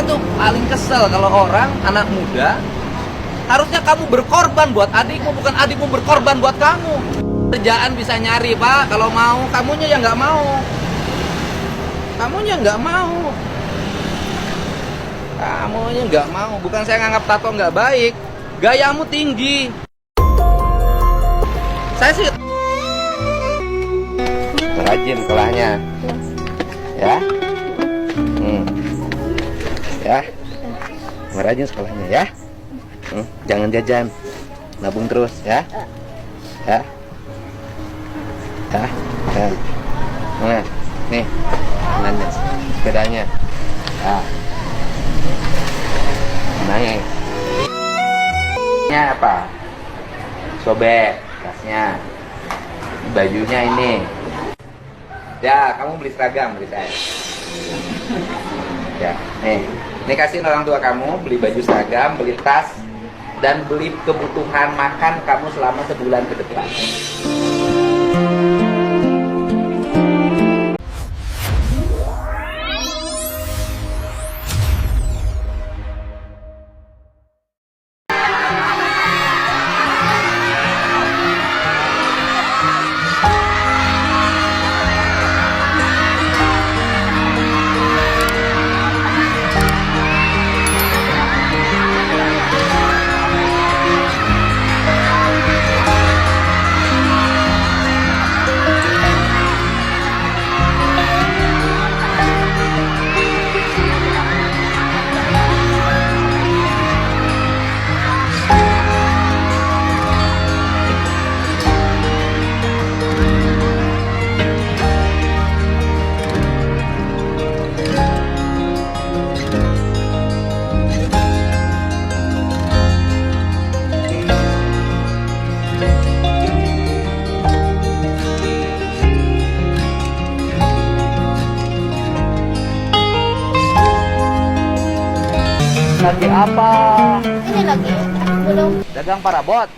tuh paling kesel kalau orang, anak muda, harusnya kamu berkorban buat adikmu, bukan adikmu berkorban buat kamu. Kerjaan bisa nyari, Pak, kalau mau. Kamunya yang nggak mau. Kamunya nggak mau. Kamunya nggak mau. Bukan saya nganggap tato nggak baik. Gayamu tinggi. Saya sih rajin sekolahnya. Ya. Ya. Rajin sekolahnya ya. Jangan jajan. Nabung terus ya. Ya. Ya. Ya. Nah, nih. Nanya sepedanya. Ya. Nanya. Ini apa? Sobek tasnya. Bajunya ini. Ya, kamu beli seragam beli saya. Ya, nih. Ini kasihin orang tua kamu beli baju seragam, beli tas, dan beli kebutuhan makan kamu selama sebulan ke depan. Lagi apa? Ini lagi belum Dagang parabot.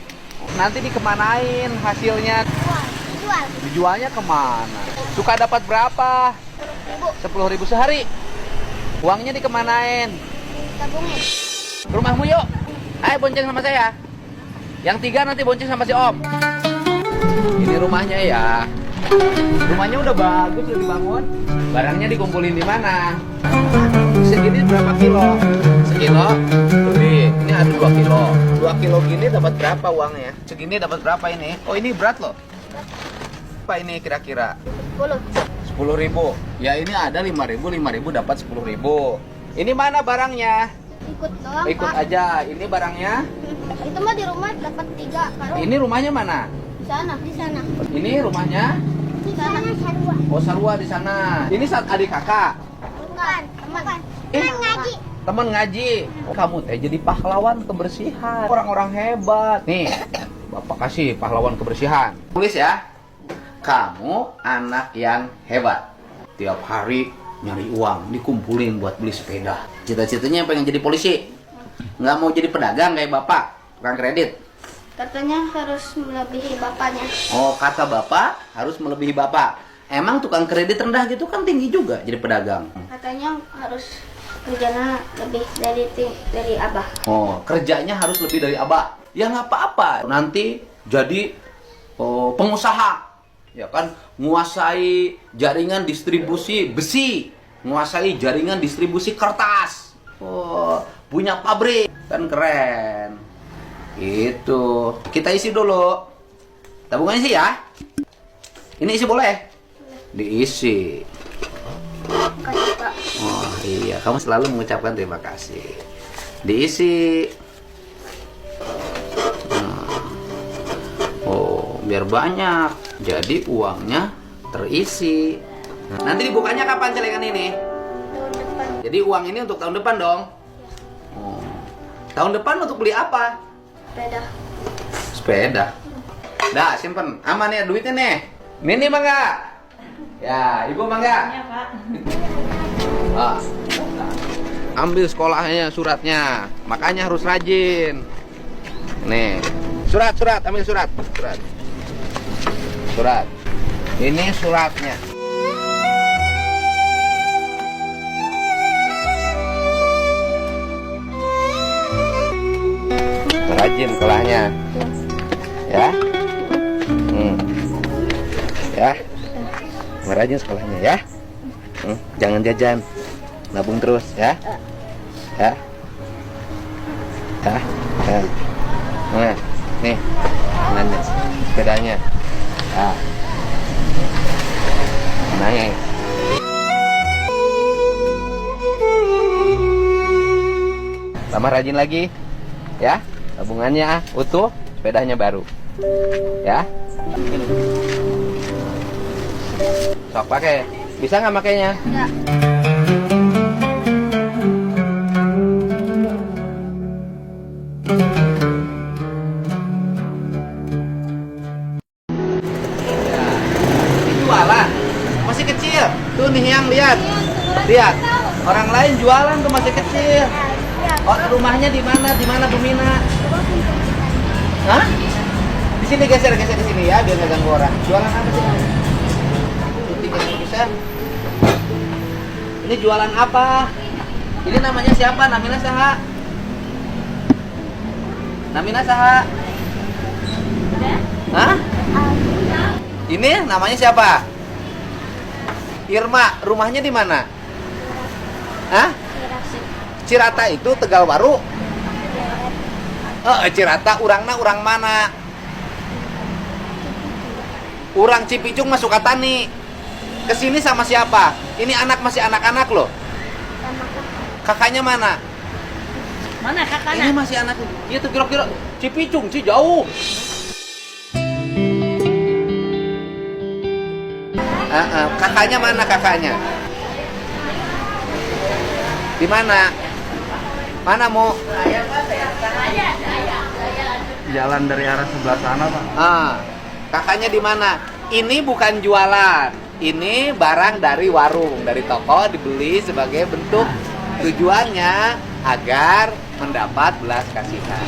Nanti dikemanain hasilnya? jual. Dijualnya kemana? Suka dapat berapa? 10.000 sehari. Uangnya dikemanain? Tabungin. Ke rumahmu yuk. Ayo bonceng sama saya. Yang 3 nanti bonceng sama si Om. Ini rumahnya ya. Rumahnya udah bagus, udah dibangun. Barangnya dikumpulin di mana? Segini berapa kilo? Sekilo? Lebih. Ini ada 2 kilo. 2 kilo gini dapat berapa uangnya? Segini dapat berapa ini? Oh, ini berat loh. Apa ini kira-kira? 10.000. Ya ini ada 5.000, 5.000 dapat 10.000. Ini mana barangnya? Ikut doang, Ikut Pak. aja. Ini barangnya. Itu mah di rumah dapat 3 karung. Ini rumahnya mana? Di sana. Di sana. Ini rumahnya? Di sana Sarua. Oh, Sarua di sana. Ini saat adik kakak. Bukan, teman. Teman ngaji. Teman ngaji. Kamu teh jadi pahlawan kebersihan. Orang-orang hebat. Nih, Bapak kasih pahlawan kebersihan. Tulis ya. Kamu anak yang hebat. Tiap hari nyari uang, dikumpulin buat beli sepeda. Cita-citanya pengen jadi polisi. Nggak mau jadi pedagang kayak Bapak, tukang kredit. Katanya harus melebihi bapaknya. Oh, kata Bapak harus melebihi Bapak. Emang tukang kredit rendah gitu kan tinggi juga jadi pedagang. Katanya harus kerjanya lebih dari abah. Oh, kerjanya harus lebih dari Abah. Ya nggak apa-apa. Nanti jadi pengusaha. Ya kan, nguasai jaringan distribusi besi, nguasai jaringan distribusi kertas. Oh, punya pabrik. Kan keren. Itu. Kita isi dulu. Tabungan isi ya. Ini isi boleh? Diisi. Kasih, Pak. Oh iya, kamu selalu mengucapkan terima kasih. Diisi. Oh, biar banyak. Jadi uangnya terisi. Nanti dibukanya kapan celengan ini? Tahun depan. Jadi uang ini untuk tahun depan dong? Oh. Tahun depan untuk beli apa? Sepeda. Sepeda. Dah, simpen. Aman ya duitnya nih. Ini mangga. Ya, Ibu mangga. Iya, Pak. Ah. Ambil sekolahnya suratnya. Makanya harus rajin. Nih. Surat, ambil surat. Surat. Ini suratnya. rajin sekolahnya. Ya. Ya. Rajin sekolahnya ya. Jangan jajan. Nabung terus ya. Ya. Ya. Ya. Nah, nih. Nanya sepedanya. Ya. Nanya. Tambah rajin lagi. Ya. Tabungannya utuh, sepedanya baru. Ya. Sok pakai. Bisa nggak makainya? Enggak. Jualan masih kecil tuh nih yang lihat orang lain jualan tuh masih kecil. Oh, rumahnya di mana Bu Mina? Hah? Di sini geser di sini ya biar nggak ganggu orang. Jualan apa sih? Bisa. Ini jualan apa? Ini namanya siapa? Namina saha? Namina saha? Hah? Ini namanya siapa? Irma. Rumahnya di mana? Hah? Cirata itu Tegalwaru. Cirata urangna urang mana? Urang Cipicung masuk Sukatani. Kesini sama siapa? Ini anak masih anak-anak loh. Kakaknya mana? Mana kakaknya? Ini masih anak. Iya tuh kira-kira Cipicung sih jauh. Kakaknya mana kakaknya? Di mana? Mana mau? Jalan dari arah sebelah sana, Pak. Kakaknya di mana? Ini bukan jualan. Ini barang dari warung, dari toko dibeli sebagai bentuk tujuannya agar mendapat belas kasihan.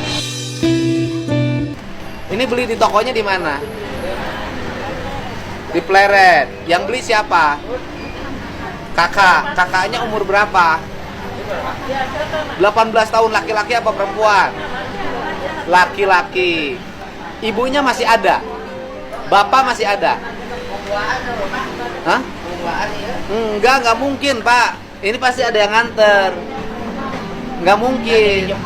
Ini beli di tokonya di mana? Di Pleret. Yang beli siapa? Kakak. Kakaknya umur berapa? 18 tahun. Laki-laki apa perempuan? Laki-laki. Ibunya masih ada? Bapak masih ada? Hah? Enggak mungkin, Pak. Ini pasti ada yang nganter. Enggak mungkin.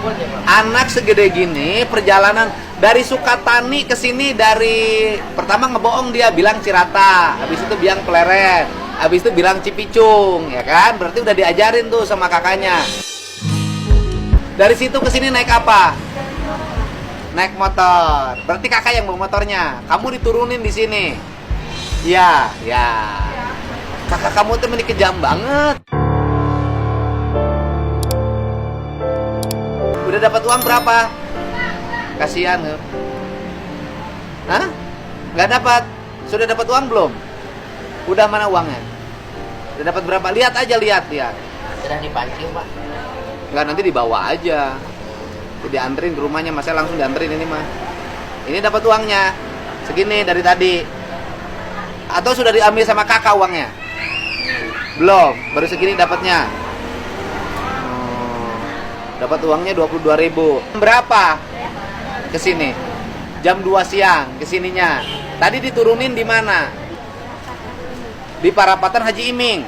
Anak segede gini perjalanan dari Sukatani ke sini dari pertama ngebohong dia bilang Cirata, habis itu bilang Pleret, habis itu bilang Cipicung, ya kan? Berarti udah diajarin tuh sama kakaknya. Dari situ ke sini naik apa? Naik motor. Berarti kakak yang bawa motornya. Kamu diturunin di sini. Ya. Kakak kamu tuh ini kejam banget. Udah dapat uang berapa? Kasihan, hah? Nggak dapat. Sudah dapat uang belum? Udah mana uangnya? Udah dapat berapa? Lihat aja, lihat. Sudah dipancing, Pak. Nggak, nanti dibawa aja. Dianterin ke rumahnya, masa langsung dianterin ini mah. Ini dapat uangnya segini dari tadi. Atau sudah diambil sama kakak uangnya? Belum, baru segini dapatnya. Dapat uangnya 22.000. Berapa? Ke sini. Jam 2 siang ke sininya. Tadi diturunin di mana? Di Parapatan Haji Iming.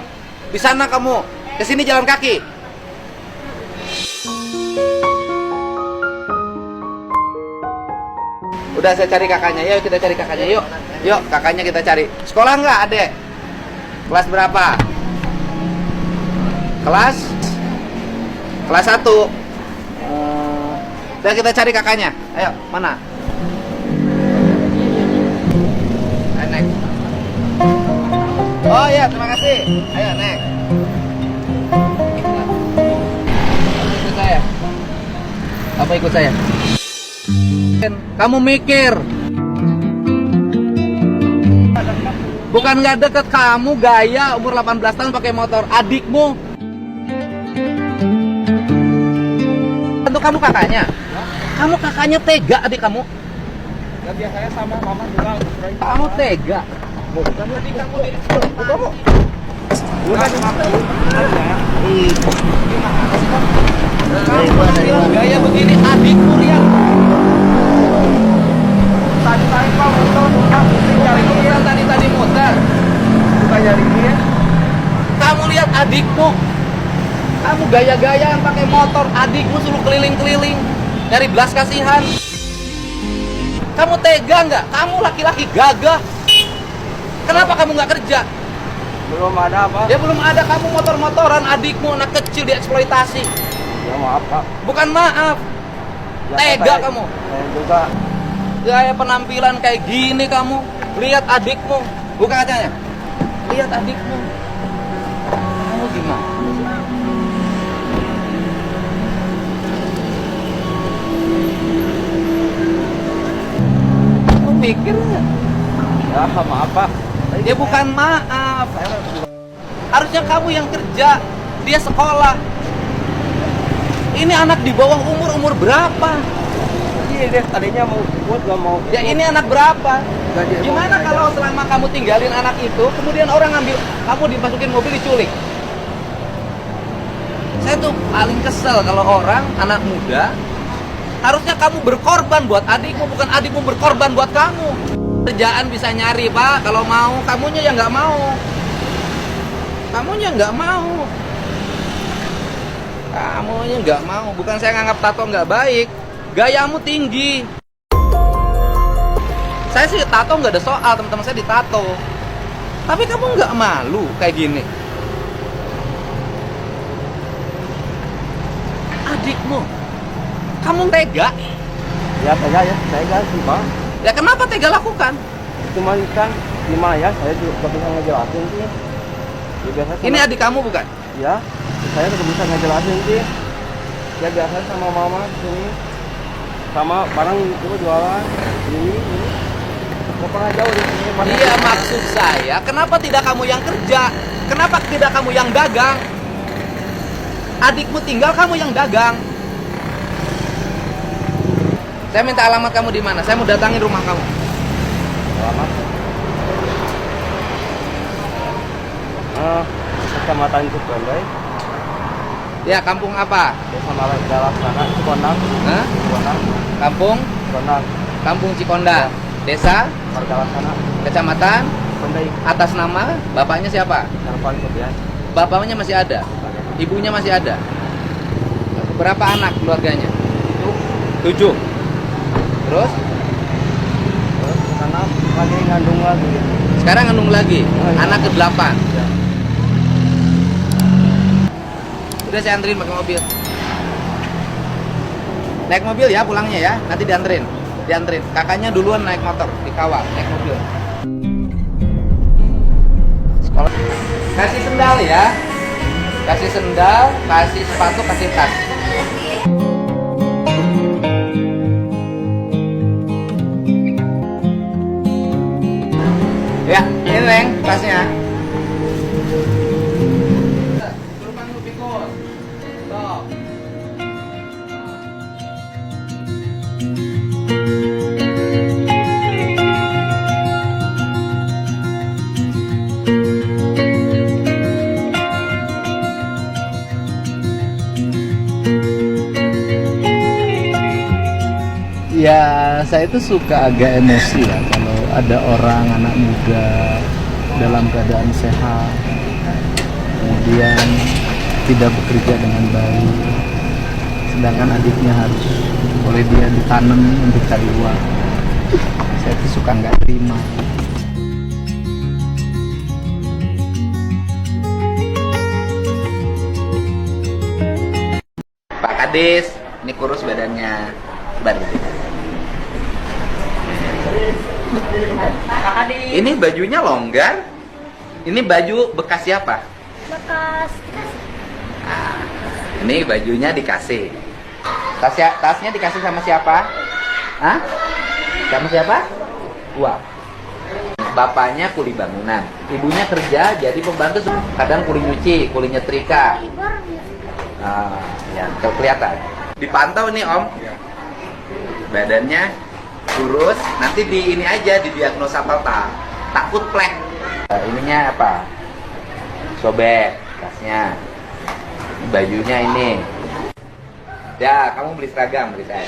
Di sana kamu. Ke sini jalan kaki. Udah saya cari kakaknya. Yuk kita cari kakaknya. Yuk kakaknya kita cari. Sekolah nggak, Adek? Kelas berapa? Kelas 1. Udah kita cari kakaknya. Ayo, mana? Ayo, naik. Oh iya, terima kasih. Ayo, naik. Ikut saya. Apa ikut saya? Kamu mikir. Bukan nggak deket, kamu gaya umur 18 tahun pakai motor. Adikmu. Tentu kamu kakaknya. Kamu kakaknya tega, adik kamu. Ya biasanya sama mama juga. Kamu tega. Bukan adik kamu di Kamu. Gaya begini adikmu lihat. Kamu gaya-gayaan pakai motor, adikmu suruh keliling-keliling nyari belas kasihan. Kamu tega nggak? Kamu laki-laki gagah. Kenapa kamu nggak kerja? Belum ada Pak. Ya belum ada, kamu motor-motoran, adikmu anak kecil dieksploitasi. Ya maaf Pak. Bukan maaf, Ya, tega saya- kamu. Saya juga. Gaya penampilan kayak gini kamu. Lihat adikmu, buka kacanya. Lihat adikmu. Kamu gimana? Kamu mikir nggak? Ya maaf Pak. Ya bukan maaf. Harusnya kamu yang kerja, dia sekolah. Ini anak di bawah umur berapa? Iya deh, tadinya mau buat gak mau. Ya ini anak berapa? Gaji Gimana emang kalau selama kamu tinggalin anak itu, kemudian orang ngambil, kamu dimasukin mobil diculik? Saya tuh paling kesel kalau orang, anak muda, harusnya kamu berkorban buat adikmu, bukan adikmu berkorban buat kamu. Kerjaan bisa nyari Pak, kalau mau, kamunya yang nggak mau. Kamunya nggak mau. Kamunya nggak mau, bukan saya nganggap tato nggak baik. Gayamu tinggi. Saya sih tato nggak ada soal, teman-teman saya ditato. Tapi kamu nggak malu kayak gini? Adikmu, kamu tega? Ya tega ya, saya ganti Pak. Ya kenapa tega lakukan? Cuman kan gimana ya, saya juga gak bisa ngejelasin sih. Ya, biasa sama, Ini adik kamu bukan? ya, saya gak bisa ngejelasin sih. Ya biasa sama mama sini, sama barang itu jualan ini. Gak pernah jauh di sini. Iya, maksud saya, kenapa tidak kamu yang kerja? Kenapa tidak kamu yang dagang? Adikmu tinggal, kamu yang dagang. Saya minta alamat kamu di mana? Saya mau datangin rumah kamu. Selamat. Kecamatan Cikondai, Ya, kampung apa? Desa Malaksana, Cikondang, Hah? Cikondang, Kampung? Cikondang, Kampung Cikonda. Desa? Margalaksana, Kecamatan? Cikondai, Atas nama? Bapaknya siapa? Narpan Kebian. Bapaknya masih ada? Ibunya masih ada? Berapa anak keluarganya? 7. Terus? Terus karena lagi ngandung lagi. Sekarang ngandung lagi? Anak ke-8. Ya. Udah saya anterin pakai mobil. Naik mobil ya pulangnya ya, nanti dianterin. Kakaknya duluan naik motor, dikawal, naik mobil. Sekolah. Kasih sendal ya. Kasih sendal, kasih sepatu, kasih tas. Ya, ini Leng, tasnya. Ya, saya itu suka agak emosi ya kalau ada orang anak muda dalam keadaan sehat, kemudian tidak bekerja dengan baik, sedangkan adiknya harus oleh dia ditanam untuk cari uang. Saya itu suka nggak terima. Pak Kades, ini kurus badannya. Baru. Ini bajunya longgar. Ini baju bekas siapa? Bekas Ah, ini bajunya dikasih. Tasnya dikasih sama siapa? Hah? Sama siapa? Wah. Bapaknya kuli bangunan, ibunya kerja jadi pembantu, kadang kuli nyuci, kuli nyetrika. Ah, ya, kelihatan. Dipantau nih Om. Badannya kurus, nanti di ini aja didiagnosa total. Takut plek. Ininya apa? Sobek tasnya. Bajunya ini. Ya, kamu beli seragam beli saya.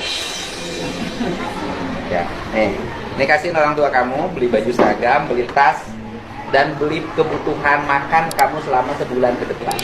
Ya, nih. Ini kasihin orang tua kamu beli baju seragam, beli tas, dan beli kebutuhan makan kamu selama sebulan ke depan.